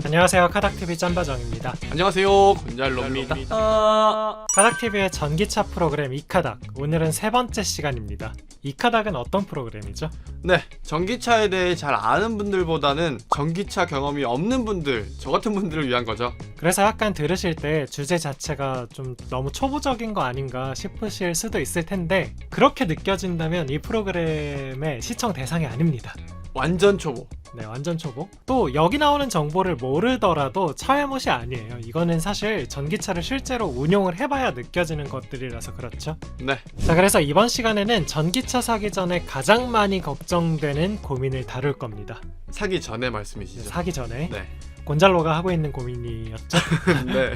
안녕하세요. 카닥TV 짬바정입니다. 안녕하세요, 곤잘로입니다. 카닥TV의 전기차 프로그램 이카닥, 오늘은 세 번째 시간입니다. 이카닥은 어떤 프로그램이죠? 네, 전기차에 대해 잘 아는 분들보다는 전기차 경험이 없는 분들, 저 같은 분들을 위한 거죠. 그래서 약간 들으실 때 주제 자체가 좀 너무 초보적인 거 아닌가 싶으실 수도 있을 텐데, 그렇게 느껴진다면 이 프로그램의 시청 대상이 아닙니다. 완전 초보. 네, 완전 초보. 또 여기 나오는 정보를 모르더라도 차회못이 아니에요. 이거는 사실 전기차를 실제로 운용을 해봐야 느껴지는 것들이라서 그렇죠. 네. 자, 그래서 이번 시간에는 전기차 사기 전에 가장 많이 걱정되는 고민을 다룰 겁니다. 사기 전에 말씀이시죠? 사기 전에 네. 곤잘로가 하고 있는 고민이었죠. 네.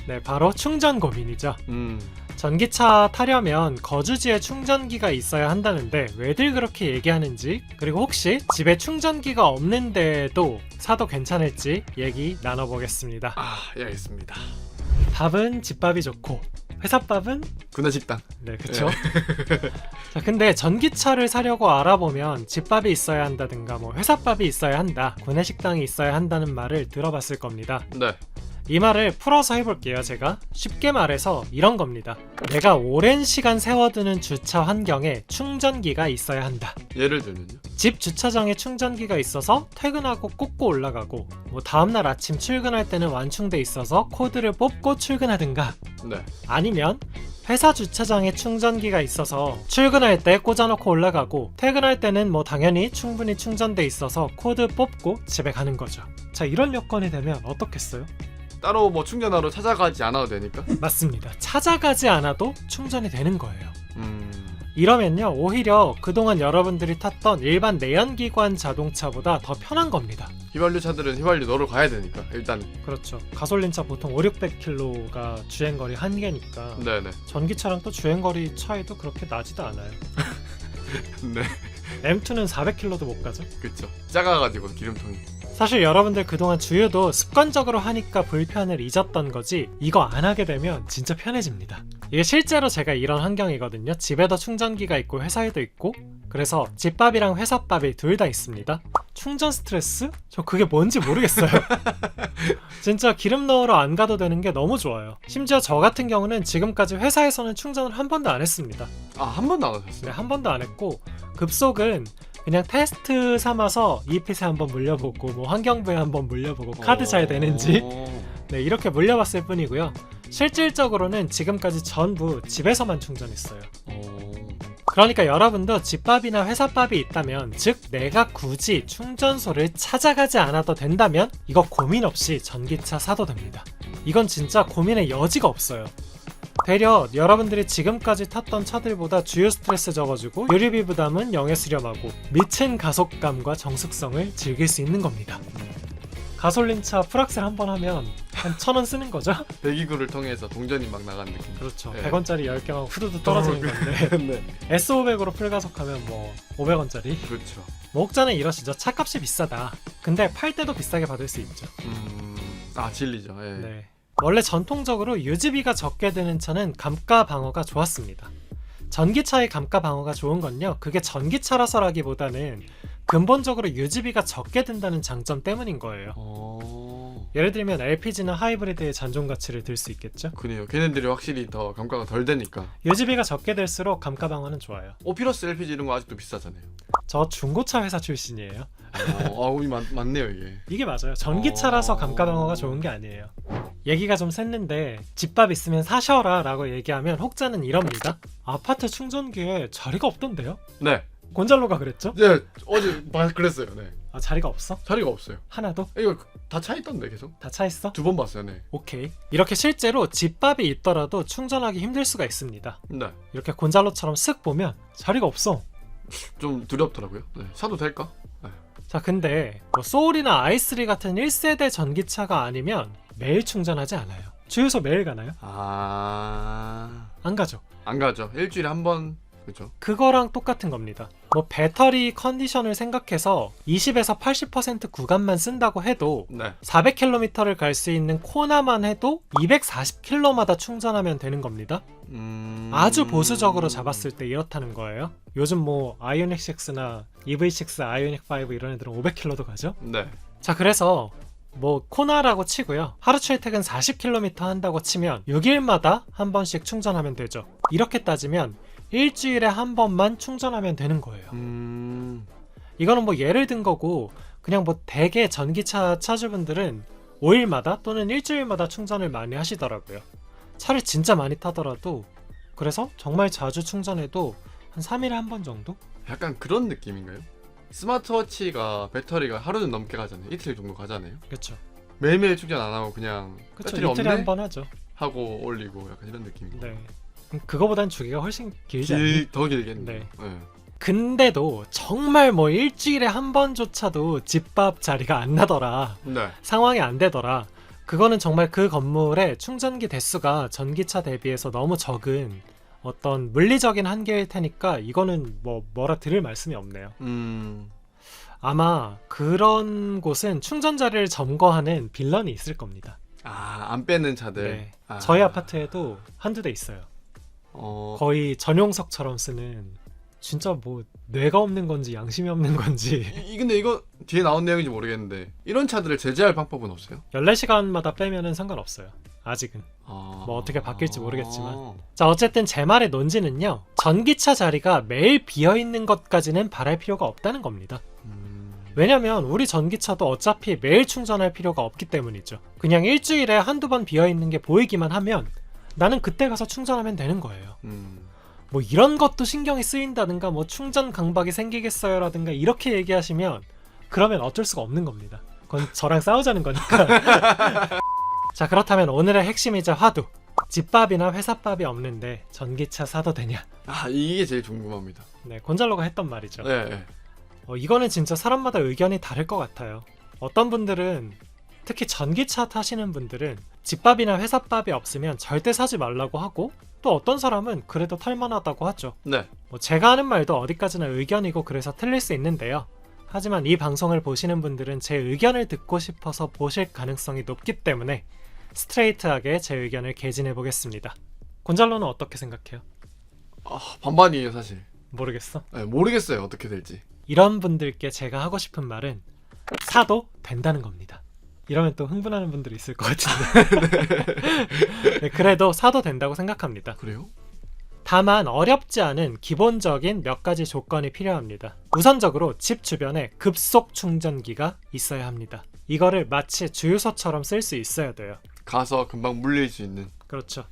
네, 바로 충전 고민이죠. 음. 전기차 타려면 거주지에 충전기가 있어야 한다는데 왜들 그렇게 얘기하는지, 그리고 혹시 집에 충전기가 없는데도 사도 괜찮을지 얘기 나눠보겠습니다. 예, 알겠습니다. 밥은 집밥이 좋고 회사밥은 구내식당. 네, 그쵸. 자, 근데 전기차를 사려고 알아보면 집밥이 있어야 한다든가 뭐 회사밥이 있어야 한다, 구내식당이 있어야 한다는 말을 들어봤을 겁니다. 네. 이 말을 풀어서 해볼게요. 제가 쉽게 말해서 이런 겁니다. 내가 오랜 시간 세워두는 주차 환경에 충전기가 있어야 한다. 예를 들면요? 집 주차장에 충전기가 있어서 퇴근하고 꽂고 올라가고, 뭐 다음날 아침 출근할 때는 완충돼 있어서 코드를 뽑고 출근하든가, 네. 아니면 회사 주차장에 충전기가 있어서 출근할 때 꽂아놓고 올라가고, 퇴근할 때는 뭐 당연히 충분히 충전돼 있어서 코드 뽑고 집에 가는 거죠. 자, 이런 여건이 되면 어떻겠어요? 따로 뭐 충전하러 찾아가지 않아도 되니까? 맞습니다. 찾아가지 않아도 충전이 되는 거예요. 음. 이러면요, 오히려 그동안 여러분들이 탔던 일반 내연기관 자동차보다 더 편한 겁니다. 휘발유 차들은 휘발유 넣으러 가야 되니까 일단. 그렇죠. 가솔린차 보통 500~600km가 주행거리 한계니까 네네. 전기차랑 또 주행거리 차이도 그렇게 나지도 않아요. 네. M2는 400km도 못 가죠. 그쵸. 작아가지고 기름통이. 사실 여러분들 그동안 주유도 습관적으로 하니까 불편을 잊었던 거지, 이거 안 하게 되면 진짜 편해집니다. 이게 실제로 제가 이런 환경이거든요. 집에도 충전기가 있고 회사에도 있고, 그래서 집밥이랑 회사밥이 둘 다 있습니다. 충전 스트레스? 저 그게 뭔지 모르겠어요. 진짜 기름 넣으러 안 가도 되는 게 너무 좋아요. 심지어 저 같은 경우는 지금까지 회사에서는 충전을 한 번도 안 했습니다. 한 번도 안 하셨어요? 네, 한 번도 안 했고, 급속은 그냥 테스트 삼아서 EPC 한번 물려보고, 뭐 환경부에 한번 물려보고, 카드 잘 되는지, 네, 이렇게 물려봤을 뿐이고요. 실질적으로는 지금까지 전부 집에서만 충전했어요. 그러니까 여러분도 집밥이나 회사밥이 있다면, 즉 내가 굳이 충전소를 찾아가지 않아도 된다면 이거 고민 없이 전기차 사도 됩니다. 이건 진짜 고민의 여지가 없어요. 되려 여러분들이 지금까지 탔던 차들보다 주유 스트레스 적어주고, 유류비 부담은 0에 수렴하고 미친 가속감과 정숙성을 즐길 수 있는 겁니다. 가솔린차 풀악셀 한번 하면 한 1,000원 쓰는 거죠? 배기구를 통해서 동전이 막 나가는 느낌. 그렇죠. 네. 100원짜리 10개만 후두두 떨어지는 건데 네. S500으로 풀가속하면 뭐 500원짜리? 그렇죠. 뭐 혹자는 이러시죠. 차값이 비싸다. 근데 팔 때도 비싸게 받을 수 있죠. 진리죠. 예. 네. 원래 전통적으로 유지비가 적게 드는 차는 감가 방어가 좋았습니다. 전기차의 감가 방어가 좋은 건요, 그게 전기차라서라기보다는 근본적으로 유지비가 적게 든다는 장점 때문인 거예요. 예를 들면 LPG나 하이브리드의 잔존 가치를 들 수 있겠죠. 그래요. 걔네들이 확실히 더 감가가 덜 되니까. 유지비가 적게 될수록 감가 방어는 좋아요. 오피러스 LPG 이런 거 아직도 비싸잖아요. 저 중고차 회사 출신이에요. 맞네요 이게. 이게 맞아요. 전기차라서 감가 방어가 좋은 게 아니에요. 얘기가 좀 샜는데, 집밥 있으면 사셔라 라고 얘기하면 혹자는 이럽니다. 아파트 충전기에 자리가 없던데요? 네. 곤잘로가 그랬죠? 네. 어제 그랬어요. 네. 자리가 없어? 자리가 없어요. 하나도? 이거 다 차 있던데 계속. 다 차 있어? 2번 봤어요. 네. 오케이. 이렇게 실제로 집밥이 있더라도 충전하기 힘들 수가 있습니다. 네. 이렇게 곤잘로처럼 쓱 보면 자리가 없어. 좀 두렵더라고요. 네. 사도 될까? 네. 자, 근데 뭐 소울이나 i3 같은 1세대 전기차가 아니면 매일 충전하지 않아요. 주유소 매일 가나요? 안 가죠. 안 가죠. 일주일에 한 번. 그렇죠. 그거랑 똑같은 겁니다. 뭐 배터리 컨디션을 생각해서 20에서 80% 구간만 쓴다고 해도 네. 400km를 갈 수 있는 코나만 해도 240km마다 충전하면 되는 겁니다. 아주 보수적으로 잡았을 때 이렇다는 거예요. 요즘 뭐 아이오닉 6나 EV6, 아이오닉 5 이런 애들은 500km도 가죠. 네. 자, 그래서 뭐 코나라고 치고요. 하루 출퇴근 40km 한다고 치면 6일마다 한 번씩 충전하면 되죠. 이렇게 따지면 일주일에 한 번만 충전하면 되는 거예요. 이거는 뭐 예를 든 거고, 그냥 뭐 대개 전기차 차주분들은 5일마다 또는 일주일마다 충전을 많이 하시더라고요. 차를 진짜 많이 타더라도, 그래서 정말 자주 충전해도 한 3일에 한 번 정도? 약간 그런 느낌인가요? 스마트워치가 배터리가 하루는 넘게 가잖아요. 이틀 정도 가잖아요. 그렇죠. 매일매일 충전 안 하고 그냥 그렇죠. 배터리 이틀에 없네 한 번 하죠. 하고 올리고 약간 이런 느낌인가요? 네. 그거보단 주기가 훨씬 길지 않나요? 더 길겠네요. 네. 네. 근데도 정말 뭐 일주일에 한 번조차도 집밥 자리가 안 나더라, 네. 상황이 안 되더라, 그거는 정말 그 건물의 충전기 대수가 전기차 대비해서 너무 적은 어떤 물리적인 한계일 테니까 이거는 뭐라 드릴 말씀이 없네요. 아마 그런 곳은 충전 자리를 점거하는 빌런이 있을 겁니다. 안 빼는 차들. 네. 저희 아파트에도 한두 대 있어요. 거의 전용석처럼 쓰는, 진짜 뭐 뇌가 없는 건지 양심이 없는 건지. 근데 이거 뒤에 나온 내용인지 모르겠는데 이런 차들을 제재할 방법은 없어요? 14시간마다 빼면은 상관없어요. 아직은. 뭐 어떻게 바뀔지 모르겠지만. 자, 어쨌든 제 말의 논지는요, 전기차 자리가 매일 비어있는 것까지는 바랄 필요가 없다는 겁니다. 왜냐면 우리 전기차도 어차피 매일 충전할 필요가 없기 때문이죠. 그냥 일주일에 한두 번 비어있는 게 보이기만 하면 나는 그때 가서 충전하면 되는 거예요. 뭐 이런 것도 신경이 쓰인다든가, 뭐 충전 강박이 생기겠어요 라든가 이렇게 얘기하시면 그러면 어쩔 수가 없는 겁니다. 그건 저랑 싸우자는 거니까. 자, 그렇다면 오늘의 핵심이자 화두, 집밥이나 회사밥이 없는데 전기차 사도 되냐? 이게 제일 궁금합니다. 네, 곤잘로가 했던 말이죠. 네. 이거는 진짜 사람마다 의견이 다를 것 같아요. 어떤 분들은, 특히 전기차 타시는 분들은 집밥이나 회사밥이 없으면 절대 사지 말라고 하고, 또 어떤 사람은 그래도 탈만하다고 하죠. 네. 뭐 제가 하는 말도 어디까지나 의견이고 그래서 틀릴 수 있는데요. 하지만 이 방송을 보시는 분들은 제 의견을 듣고 싶어서 보실 가능성이 높기 때문에 스트레이트하게 제 의견을 개진해 보겠습니다. 곤잘로는 어떻게 생각해요? 반반이에요 사실. 모르겠어? 네, 모르겠어요 어떻게 될지. 이런 분들께 제가 하고 싶은 말은 사도 된다는 겁니다. 이러면 또 흥분하는 분들이 있을 것 같은데. 네, 그래도 사도 된다고 생각합니다. 그래요? 다만 어렵지 않은 기본적인 몇 가지 조건이 필요합니다. 우선적으로 집 주변에 급속 충전기가 있어야 합니다. 이거를 마치 주유소처럼 쓸 수 있어야 돼요. 가서 금방 물릴 수 있는. 그렇죠.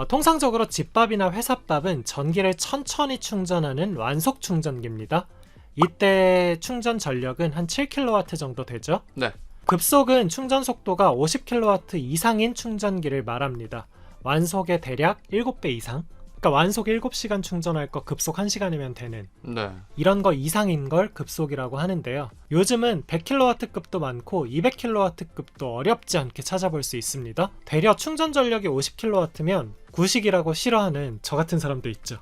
통상적으로 집밥이나 회사밥은 전기를 천천히 충전하는 완속 충전기입니다. 이때 충전 전력은 한 7kW 정도 되죠. 네. 급속은 충전 속도가 50kW 이상인 충전기를 말합니다. 완속의 대략 7배 이상. 그러니까 완속 7시간 충전할 거 급속 1시간이면 되는. 네. 이런 거 이상인 걸 급속이라고 하는데요. 요즘은 100kW급도 많고 200kW급도 어렵지 않게 찾아볼 수 있습니다. 되려 충전 전력이 50kW면 구식이라고 싫어하는 저 같은 사람도 있죠.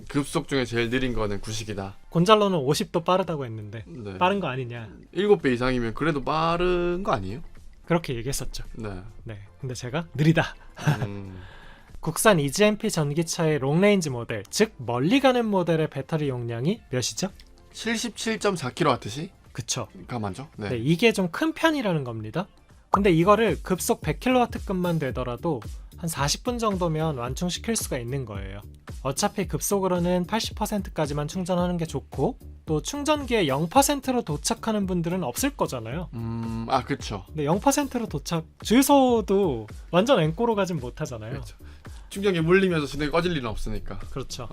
급속 중에 제일 느린 거는 구식이다. 곤잘로는 50도 빠르다고 했는데 네. 빠른 거 아니냐. 7배 이상이면 그래도 빠른 거 아니에요? 그렇게 얘기했었죠. 네. 근데 제가 느리다. 국산 EGMP 전기차의 롱레인지 모델, 즉 멀리 가는 모델의 배터리 용량이 몇이죠? 77.4kWh? 그쵸. 맞죠? 네, 이게 좀 큰 편이라는 겁니다. 근데 이거를 급속 100kW급만 되더라도 한 40분 정도면 완충시킬 수가 있는 거예요. 어차피 급속으로는 80%까지만 충전하는 게 좋고, 또 충전기에 0%로 도착하는 분들은 없을 거잖아요. 그쵸. 근데 0%로 도착, 주유소도 완전 앵꼬로 가진 못하잖아요. 그렇죠. 충전기 물리면서 진행이 꺼질 일은 없으니까. 그렇죠.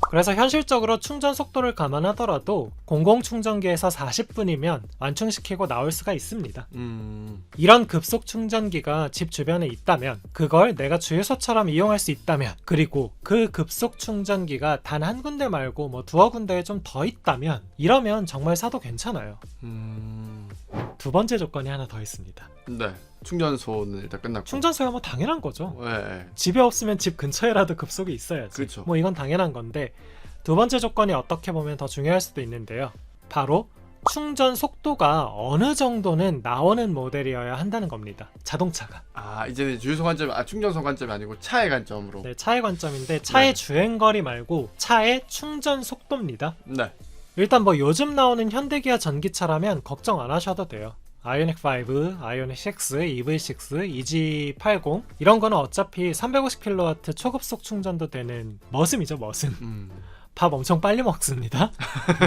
그래서 현실적으로 충전 속도를 감안하더라도 공공충전기에서 40분이면 완충시키고 나올 수가 있습니다. 이런 급속 충전기가 집 주변에 있다면, 그걸 내가 주유소처럼 이용할 수 있다면, 그리고 그 급속 충전기가 단 한 군데 말고 뭐 두어 군데에 좀 더 있다면, 이러면 정말 사도 괜찮아요. 두 번째 조건이 하나 더 있습니다. 네. 충전소는 일단 끝났고. 충전소야 뭐 당연한 거죠. 네. 집에 없으면 집 근처에라도 급속이 있어야지. 그렇죠. 뭐 이건 당연한 건데, 두 번째 조건이 어떻게 보면 더 중요할 수도 있는데요. 바로 충전 속도가 어느 정도는 나오는 모델이어야 한다는 겁니다. 자동차가. 이제는 주유소 관점, 충전소 관점이 아니고 차의 관점으로. 네, 차의 관점인데 차의 주행거리 말고 차의 충전 속도입니다. 네. 일단 뭐 요즘 나오는 현대기아 전기차라면 걱정 안 하셔도 돼요. 아이오닉 5, 아이오닉 6, EV6, EG80 이런 거는 어차피 350kW 초급속 충전도 되는 머슴이죠, 머슴. 밥 엄청 빨리 먹습니다.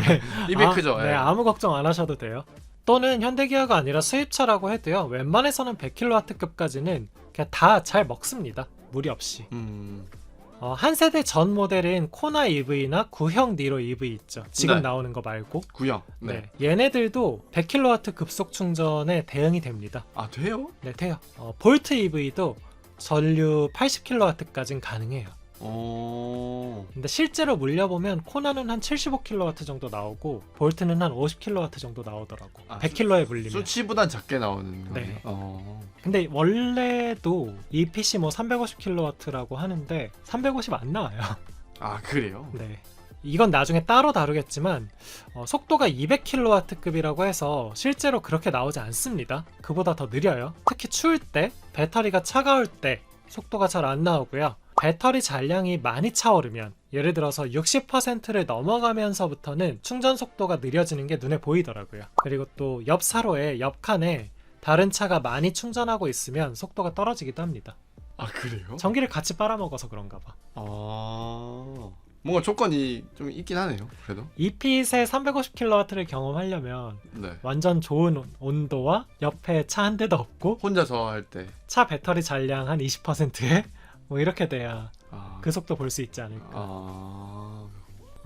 네. 입이 크죠. 네, 예. 아무 걱정 안 하셔도 돼요. 또는 현대기아가 아니라 수입차라고 해도요. 웬만해서는 100kW급까지는 그냥 다 잘 먹습니다. 무리 없이. 한 세대 전 모델인 코나 EV나 구형 니로 EV 있죠. 지금 네. 나오는 거 말고. 구형. 네. 얘네들도 100kW 급속 충전에 대응이 됩니다. 아, 돼요? 네, 돼요. 볼트 EV도 전류 80kW까지는 가능해요. 근데 실제로 물려보면 코나는 한 75kW 정도 나오고 볼트는 한 50kW 정도 나오더라고. 100km에 물리면. 수치보단 작게 나오는 거예요. 네. 어. 근데 원래도 이 PC 뭐 350kW라고 하는데 350 안 나와요. 아, 그래요? 네. 이건 나중에 따로 다루겠지만 속도가 200kW급이라고 해서 실제로 그렇게 나오지 않습니다. 그보다 더 느려요. 특히 추울 때, 배터리가 차가울 때 속도가 잘 안 나오고요. 배터리 잔량이 많이 차오르면 예를 들어서 60%를 넘어가면서부터는 충전 속도가 느려지는 게 눈에 보이더라고요. 그리고 또 옆 사로에, 옆 칸에 다른 차가 많이 충전하고 있으면 속도가 떨어지기도 합니다. 아, 그래요? 전기를 같이 빨아먹어서 그런가 봐. 뭔가 조건이 좀 있긴 하네요. 그래도. 이 핏의 350kW를 경험하려면 네. 완전 좋은 온도와 옆에 차 한 대도 없고 혼자서 할 때. 차 배터리 잔량 한 20%에 뭐 이렇게 돼야 그 속도 볼 수 있지 않을까.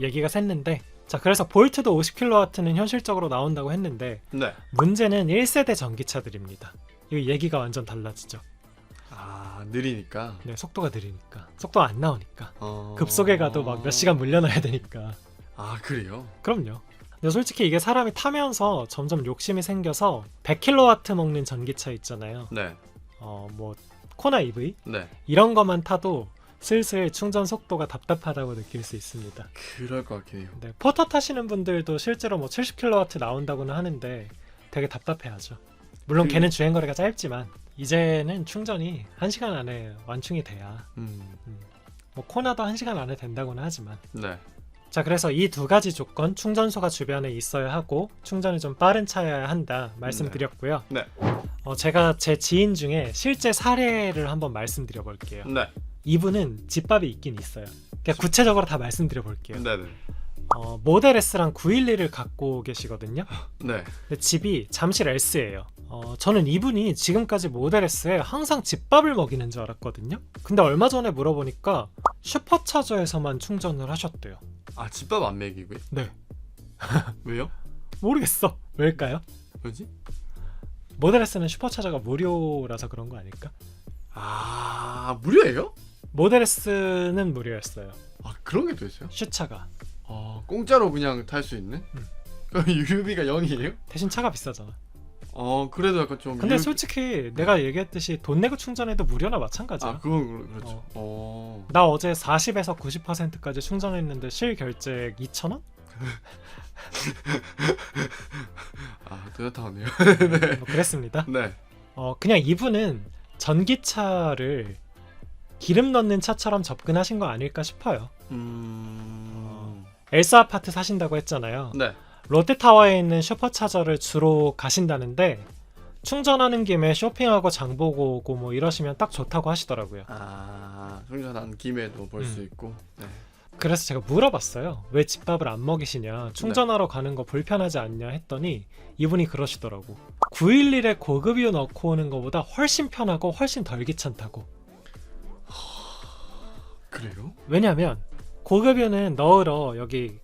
얘기가 샜는데, 자, 그래서 볼트도 50kW는 현실적으로 나온다고 했는데 네. 문제는 1세대 전기차들입니다. 이거 얘기가 완전 달라지죠. 느리니까. 네, 속도가 느리니까. 속도가 안 나오니까. 급속에 가도 막 몇 시간 물려놔야 되니까. 아, 그래요? 그럼요. 근데 솔직히 이게 사람이 타면서 점점 욕심이 생겨서 100kW 먹는 전기차 있잖아요. 네. 뭐 코나 EV 네. 이런 것만 타도 슬슬 충전 속도가 답답하다고 느낄 수 있습니다. 그럴 것 같긴 해요. 네, 포터 타시는 분들도 실제로 뭐 70kW 나온다고는 하는데 되게 답답해하죠. 물론 걔는 주행거리가 짧지만 이제는 충전이 1시간 안에 완충이 돼야 뭐 코나도 1시간 안에 된다고는 하지만. 네. 자, 그래서 이 두 가지 조건, 충전소가 주변에 있어야 하고 충전이 좀 빠른 차여야 한다 말씀드렸고요. 네. 제가 제 지인 중에 실제 사례를 한번 말씀드려 볼게요. 네. 이분은 집밥이 있긴 있어요. 그냥 구체적으로 다 말씀드려 볼게요. 네. 네. 모델 S랑 911을 갖고 계시거든요. 네. 근데 집이 잠실 S예요. 저는 이분이 지금까지 모델 S에 항상 집밥을 먹이는 줄 알았거든요. 근데 얼마 전에 물어보니까 슈퍼차저에서만 충전을 하셨대요. 아, 집밥 안 먹이고요? 네. 왜요? 모르겠어. 왜일까요? 뭐지? 모델 S는 슈퍼차저가 무료라서 그런 거 아닐까? 아, 무료예요? 모델 S는 무료였어요. 아, 그런 게 또 있어요? 슈차가. 공짜로 그냥 탈 수 있는? 그럼 유류비가 0이에요? 대신 차가 비싸잖아. 그래도 약간 좀. 근데 솔직히 내가 얘기했듯이 돈 내고 충전해도 무료나 마찬가지야. 그건 그렇죠. 나 어제 40에서 90%까지 충전했는데 실 결제액 2,000원? 토요타네요. 네. 뭐 그랬습니다. 네. 그냥 이분은 전기차를 기름 넣는 차처럼 접근하신 거 아닐까 싶어요. 엘사 아파트 사신다고 했잖아요. 네. 롯데타워에 있는 슈퍼차저를 주로 가신다는데 충전하는 김에 쇼핑하고 장보고 오고 뭐 이러시면 딱 좋다고 하시더라고요. 충전한 김에도 볼 수 있고. 네. 그래서 제가 물어봤어요. 왜 집밥을 안 먹이시냐, 충전하러 가는 거 불편하지 않냐 했더니 이분이 그러시더라고. 911에 고급유 넣고 오는 것보다 훨씬 편하고 훨씬 덜 귀찮다고. 그래요? 왜냐면 고급유는 넣으러 여기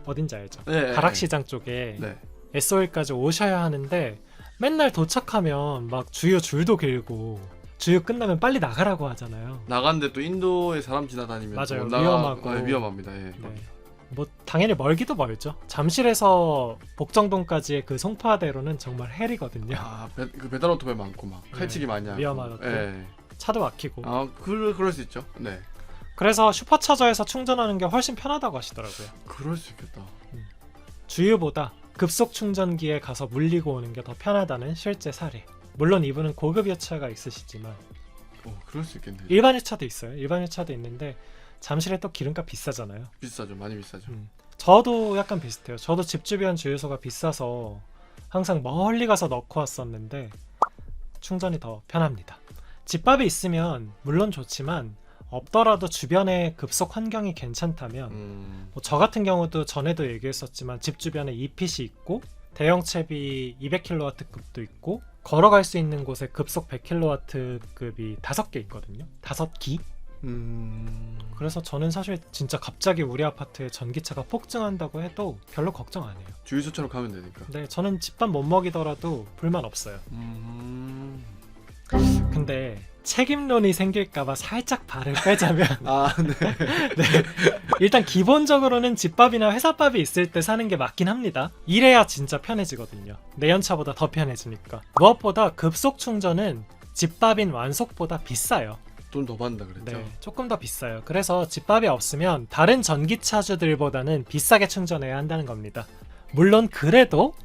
어딘지 알죠? 네, 가락시장 쪽에 네. SO일까지 오셔야 하는데 맨날 도착하면 막 주유 줄도 길고 주유 끝나면 빨리 나가라고 하잖아요. 나갔는데 또 인도에 사람 지나다니면 맞아요. 또 위험하고. 위험합니다. 예. 네. 뭐 당연히 멀기도 멀죠. 잠실에서 복정동까지의 그 송파대로는 정말 헬이거든요. 그 배달 오토바이 많고 막 칼치기 많이 하고. 위험하고. 예. 차도 막히고. 그럴 수 있죠. 네. 그래서 슈퍼차저에서 충전하는 게 훨씬 편하다고 하시더라고요. 그럴 수 있겠다. 주유보다 급속 충전기에 가서 물리고 오는 게 더 편하다는 실제 사례. 물론 이분은 고급 유차가 있으시지만 그럴 수 있겠네요. 일반 유차도 있어요. 일반 유차도 있는데 잠실에 또 기름값 비싸잖아요. 비싸죠. 많이 비싸죠. 저도 약간 비슷해요. 저도 집 주변 주유소가 비싸서 항상 멀리 가서 넣고 왔었는데 충전이 더 편합니다. 집밥이 있으면 물론 좋지만 없더라도 주변의 급속 환경이 괜찮다면 뭐저 같은 경우도 전에도 얘기했었지만 집 주변에 EPC 있고 대형 채비 200kW급도 있고 걸어갈 수 있는 곳에 급속 100kW급이 5개 있거든요. 5기? 그래서 저는 사실 진짜 갑자기 우리 아파트에 전기차가 폭증한다고 해도 별로 걱정 안 해요. 주유소처럼 가면 되니까. 네, 저는 집밥 못 먹이더라도 불만 없어요. 근데 책임론이 생길까봐 살짝 발을 빼자면 아, 네. 네, 일단 기본적으로는 집밥이나 회사밥이 있을 때 사는 게 맞긴 합니다. 이래야 진짜 편해지거든요. 내연차보다 더 편해지니까. 무엇보다 급속 충전은 집밥인 완속보다 비싸요. 돈 더 받는다 그랬죠? 네, 조금 더 비싸요. 그래서 집밥이 없으면 다른 전기차주들보다는 비싸게 충전해야 한다는 겁니다. 물론 그래도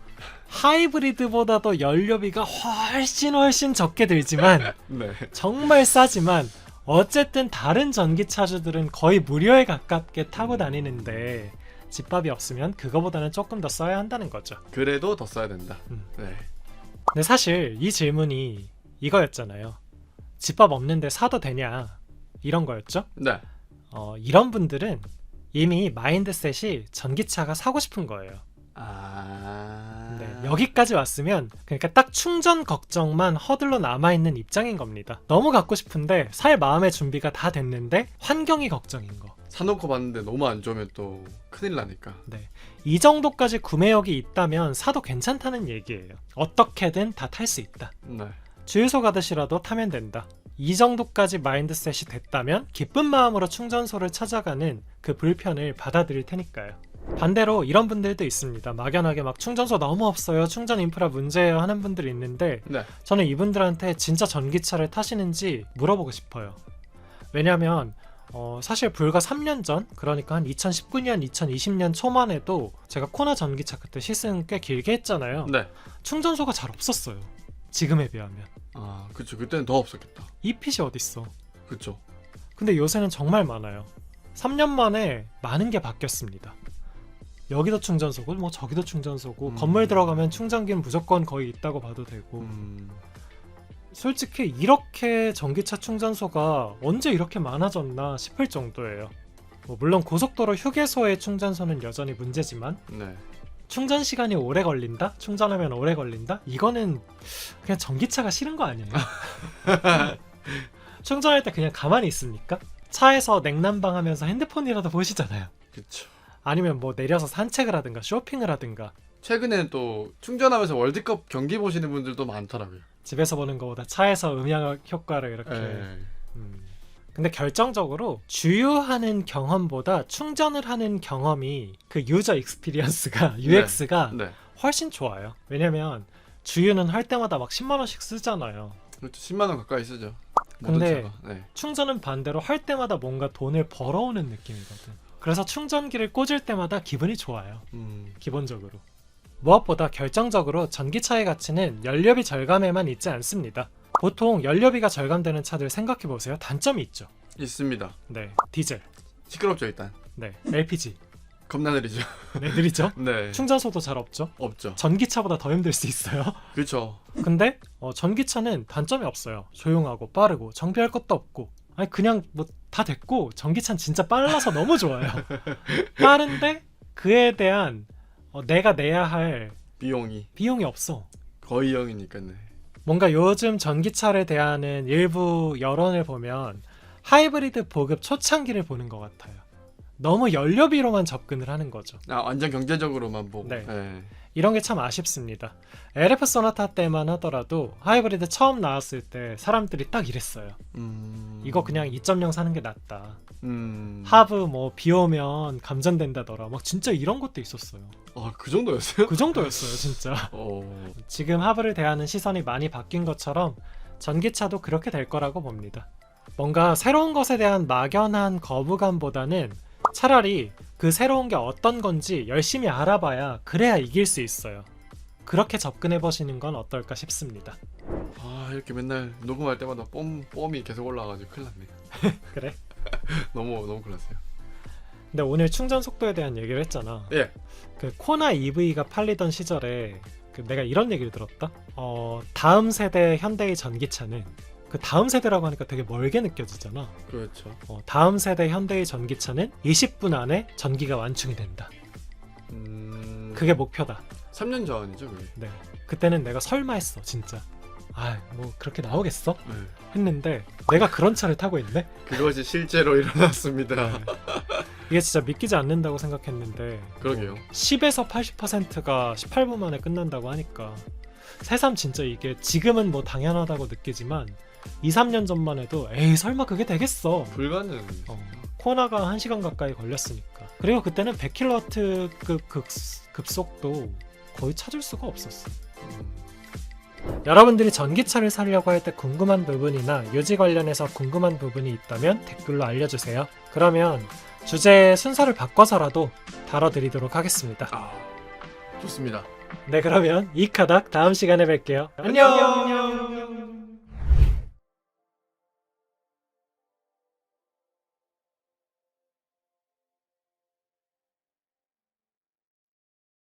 하이브리드보다도 연료비가 훨씬 적게 들지만 네. 정말 싸지만 어쨌든 다른 전기차주들은 거의 무료에 가깝게 타고 다니는데 집밥이 없으면 그거보다는 조금 더 써야 한다는 거죠. 그래도 더 써야 된다. 네. 근데 사실 이 질문이 이거였잖아요. 집밥 없는데 사도 되냐? 이런 거였죠. 네. 이런 분들은 이미 마인드셋이 전기차가 사고 싶은 거예요. 네, 여기까지 왔으면 그러니까 딱 충전 걱정만 허들로 남아있는 입장인 겁니다. 너무 갖고 싶은데 살 마음의 준비가 다 됐는데 환경이 걱정인 거. 사놓고 봤는데 너무 안 좋으면 또 큰일 나니까. 네, 이 정도까지 구매욕이 있다면 사도 괜찮다는 얘기예요. 어떻게든 다 탈 수 있다. 네. 주유소 가듯이라도 타면 된다. 이 정도까지 마인드셋이 됐다면 기쁜 마음으로 충전소를 찾아가는 그 불편을 받아들일 테니까요. 반대로 이런 분들도 있습니다. 막연하게 막 충전소 너무 없어요, 충전 인프라 문제예요 하는 분들이 있는데 네. 저는 이분들한테 진짜 전기차를 타시는지 물어보고 싶어요. 왜냐면 사실 불과 3년 전, 그러니까 한 2019년, 2020년 초만 해도 제가 코나 전기차 그때 시승 꽤 길게 했잖아요. 네. 충전소가 잘 없었어요. 지금에 비하면. 아, 그쵸. 그때는 더 없었겠다. EPC 어딨어. 그쵸. 근데 요새는 정말 많아요. 3년 만에 많은 게 바뀌었습니다. 여기도 충전소고 뭐 저기도 충전소고 건물 들어가면 충전기는 무조건 거의 있다고 봐도 되고 솔직히 이렇게 전기차 충전소가 언제 이렇게 많아졌나 싶을 정도예요. 물론 고속도로 휴게소의 충전소는 여전히 문제지만 네. 충전 시간이 오래 걸린다? 충전하면 오래 걸린다? 이거는 그냥 전기차가 싫은 거 아니에요? 충전할 때 그냥 가만히 있습니까? 차에서 냉난방 하면서 핸드폰이라도 보시잖아요. 그쵸. 아니면 뭐 내려서 산책을 하든가 쇼핑을 하든가. 최근에는 또 충전하면서 월드컵 경기 보시는 분들도 많더라고요. 집에서 보는 것보다 차에서 음향 효과를 이렇게. 네. 근데 결정적으로 주유하는 경험보다 충전을 하는 경험이 그 유저 익스피리언스가 UX가 네. 훨씬 좋아요. 왜냐면 주유는 할 때마다 막 10만 원씩 쓰잖아요. 그렇죠. 10만 원 가까이 쓰죠. 근데 모든 차가. 네. 충전은 반대로 할 때마다 뭔가 돈을 벌어오는 느낌이거든. 그래서 충전기를 꽂을 때마다 기분이 좋아요. 기본적으로. 무엇보다 결정적으로 전기차의 가치는 연료비 절감에만 있지 않습니다. 보통 연료비가 절감되는 차들 생각해보세요. 단점이 있죠. 있습니다. 네, 디젤. 시끄럽죠 일단. 네, LPG. 겁나 느리죠. 네, 느리죠. 네. 충전소도 잘 없죠. 없죠. 전기차보다 더 힘들 수 있어요. 그렇죠. 근데 전기차는 단점이 없어요. 조용하고 빠르고 정비할 것도 없고. 아니 그냥 뭐 다 됐고 전기차는 진짜 빨라서 너무 좋아요. 빠른데 그에 대한 내가 내야 할 비용이 없어. 거의 0이니까. 네. 뭔가 요즘 전기차를 대하는 일부 여론을 보면 하이브리드 보급 초창기를 보는 것 같아요. 너무 연료비로만 접근을 하는 거죠. 아, 완전 경제적으로만 보고. 네. 네. 이런 게 참 아쉽습니다. LF 소나타 때만 하더라도 하이브리드 처음 나왔을 때 사람들이 딱 이랬어요. 이거 그냥 2.0 사는 게 낫다. 하브 뭐 비 오면 감전된다더라. 막 진짜 이런 것도 있었어요. 아, 그 정도였어요? 그 정도였어요, 진짜. 지금 하브를 대하는 시선이 많이 바뀐 것처럼 전기차도 그렇게 될 거라고 봅니다. 뭔가 새로운 것에 대한 막연한 거부감보다는 차라리 그 새로운 게 어떤 건지 열심히 알아봐야 그래야 이길 수 있어요. 그렇게 접근해 보시는 건 어떨까 싶습니다. 아, 이렇게 맨날 녹음할 때마다 뽐이 계속 올라와가지고 큰일 났네. 그래? 너무 큰일 났어요. 근데 오늘 충전 속도에 대한 얘기를 했잖아. 예. 그 코나 EV가 팔리던 시절에 내가 이런 얘기를 들었다. 다음 세대 현대의 전기차는 그 다음 세대라고 하니까 되게 멀게 느껴지잖아. 그렇죠. 다음 세대 현대의 전기차는 20분 안에 전기가 완충이 된다. 그게 목표다. 3년 전이죠, 그게. 네. 그때는 내가 설마 했어, 진짜. 뭐 그렇게 나오겠어? 네. 했는데 내가 그런 차를 타고 있네. 그것이 실제로 일어났습니다. 네. 이게 진짜 믿기지 않는다고 생각했는데 그러게요. 10에서 80%가 18분 만에 끝난다고 하니까 새삼 진짜 이게 지금은 뭐 당연하다고 느끼지만 2, 3년 전만 해도 에이 설마 그게 되겠어. 불가능. 코나가 1시간 가까이 걸렸으니까. 그리고 그때는 100kW 급속도 거의 찾을 수가 없었어. 여러분들이 전기차를 사려고 할 때 궁금한 부분이나 유지 관련해서 궁금한 부분이 있다면 댓글로 알려주세요. 그러면 주제 순서를 바꿔서라도 다뤄드리도록 하겠습니다. 좋습니다. 네, 그러면 이 카닥 다음 시간에 뵐게요. 안녕!